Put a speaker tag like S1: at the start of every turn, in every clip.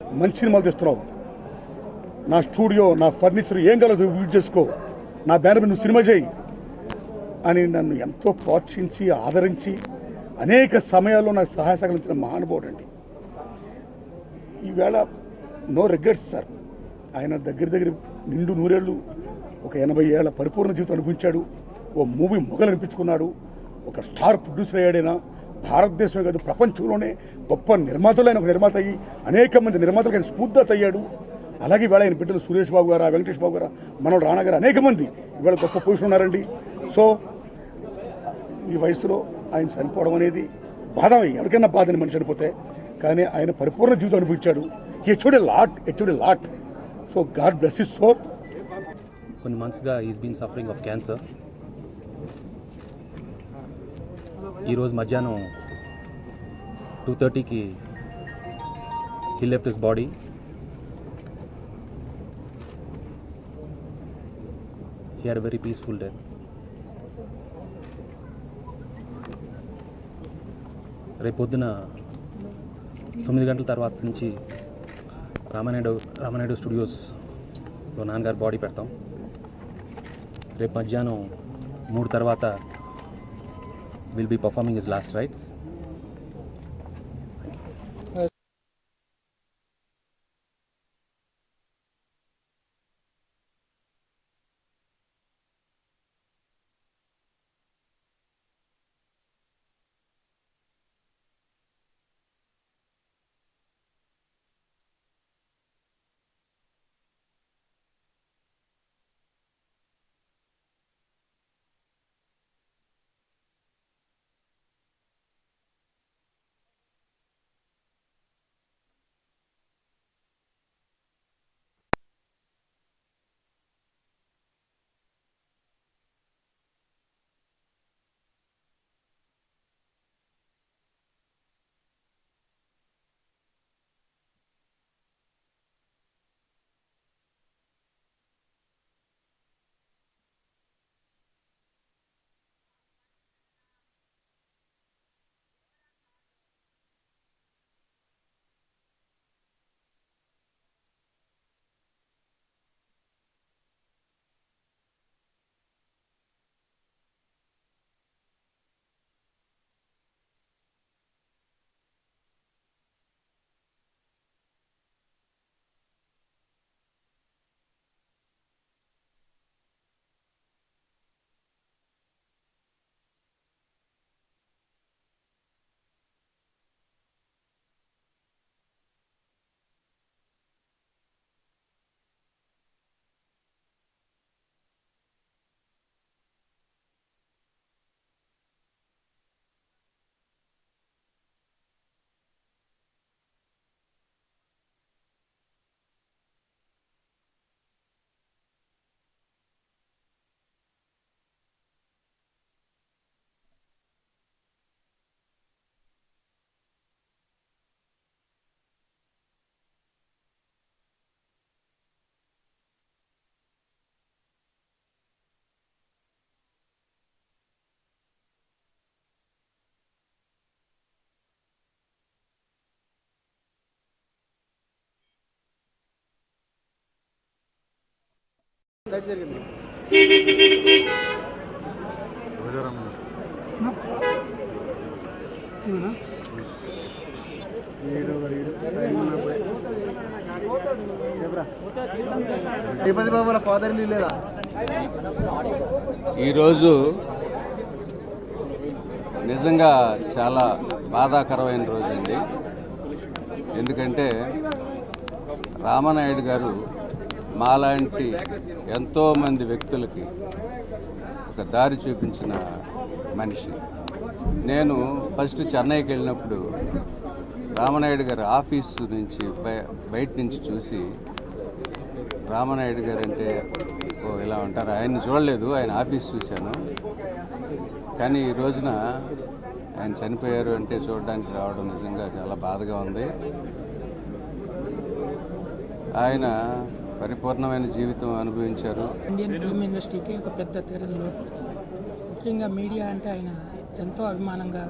S1: మంచి సినిమాలు తెస్తున్నావు, నా స్టూడియో నా ఫర్నిచర్ ఏం కలదు యూజ్ చేసుకో, నా బ్యానర్ మీద నువ్వు సినిమా చేయి అని నన్ను ఎంతో ప్రోత్సహించి ఆదరించి అనేక సమయాల్లో నాకు సహాయ సహకరించిన మహానుభావుడు అండి. ఈవేళ నో రిగ్రెట్స్ సార్. ఆయన దగ్గర నిండు నూరేళ్ళు ఒక 80 ఏళ్ల పరిపూర్ణ జీవితం అనిపించాడు. ఓ మూవీ మొగలు అనిపించుకున్నాడు. ఒక స్టార్ ప్రొడ్యూసర్ అయ్యాడైనా. భారతదేశమే కాదు ప్రపంచంలోనే గొప్ప నిర్మాతలు ఆయన ఒక నిర్మాత అయ్యి అనేక మంది నిర్మాతలకు ఆయన స్ఫూర్తిదాత అయ్యాడు. అలాగే ఇవాళ ఆయన బిడ్డలు సురేష్ బాబు గారు, వెంకటేష్ బాబు గారు, మనోడు రాణా గారు అనేక మంది ఇవాళ గొప్ప పొజిషన్ ఉన్నారండి. సో ఈ వయసులో ఆయన చనిపోవడం అనేది బాధ, ఎవరికైనా బాధని మనిషి చనిపోతే. కానీ ఆయన పరిపూర్ణ జీవితం అనిపించాడు. HOD late. So God bless his soul.
S2: కొన్ని మంత్స్గా is been suffering of cancer. ఈరోజు మధ్యాహ్నం 2:30కి he left his body. He had a very peaceful day. రేపొద్దున 9 గంటల తర్వాత నుంచి రామానాయుడు స్టూడియోస్లో నాన్నగారు బాడీ పెడతాం. రేపు మధ్యాహ్నం 3 తర్వాత will be performing his last rites.
S3: ఈరోజు నిజంగా చాలా బాధాకరమైన రోజు అండి. ఎందుకంటే రామానాయుడు గారు మాలాంటి ఎంతోమంది వ్యక్తులకి ఒక దారి చూపించిన మనిషి. నేను ఫస్ట్ చెన్నైకి వెళ్ళినప్పుడు రామానాయుడు గారి ఆఫీసు నుంచి బయట నుంచి చూసి రామానాయుడు గారు అంటే ఇలా ఉంటారు, ఆయన్ని చూడలేదు, ఆయన ఆఫీస్ చూశాను. కానీ ఈ రోజున ఆయన చనిపోయారు అంటే చూడడానికి రావడం నిజంగా చాలా బాధగా ఉంది. ఆయన పరిపూర్ణమైన జీవితం అనుభవించారు.
S4: ఇండియన్ ఫిల్మ్ ఇండస్ట్రీకి ఒక పెద్ద తీరని లోటు. ముఖ్యంగా మీడియా అంటే ఆయన ఎంతో అభిమానంగా,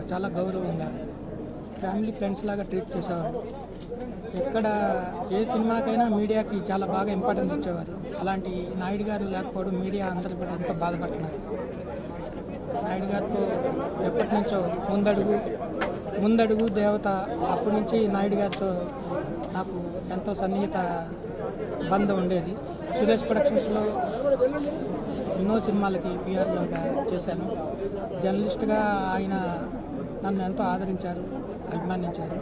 S4: చాలా గౌరవంగా, ఫ్యామిలీ ఫ్రెండ్స్ లాగా ట్రీట్ చేసేవారు. ఎక్కడ ఏ సినిమాకైనా మీడియాకి చాలా బాగా ఇంపార్టెన్స్ ఇచ్చేవారు. అలాంటి నాయుడు గారు లేకపోవడం మీడియా అందరూ కూడా ఎంతో బాధపడుతున్నారు. నాయుడు గారితో ఎప్పటి నుంచో ముందడుగు దేవత అప్పటి నుంచి నాయుడు గారితో నాకు ఎంతో సన్నిహిత బంధం ఉండేది. సురేష్ ప్రొడక్షన్స్లో ఎన్నో సినిమాలకి పిఆర్ఓగా చేశాను. జర్నలిస్ట్గా ఆయన నన్ను ఎంతో ఆదరించారు, అభిమానించారు.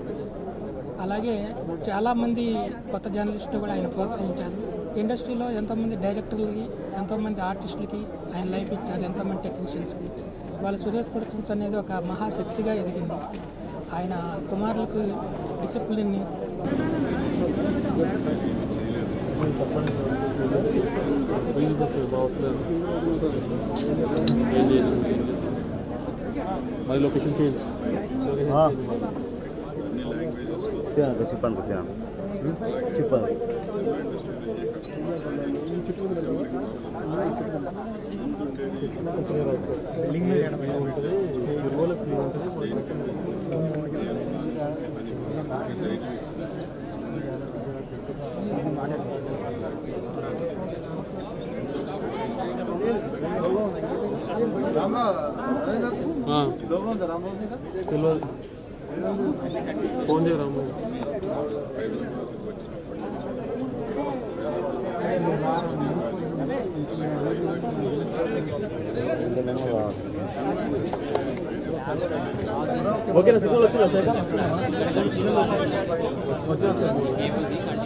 S4: అలాగే చాలామంది కొత్త జర్నలిస్టులు కూడా ఆయన ప్రోత్సహించారు. ఇండస్ట్రీలో ఎంతోమంది డైరెక్టర్లకి, ఎంతోమంది ఆర్టిస్టులకి ఆయన లైఫ్ ఇచ్చారు, ఎంతోమంది టెక్నీషియన్స్కి. వాళ్ళ సురేష్ ప్రొడక్షన్స్ అనేది ఒక మహాశక్తిగా ఎదిగింది. ఆయన కుమారులకు డిసిప్లిన్ని
S5: మరి లొకేషన్ చేంజ్ చెప్పండి చెప్పండి ఫోన్ చేయరాము ఓకేనా సిగ్నల్ వచ్చిందా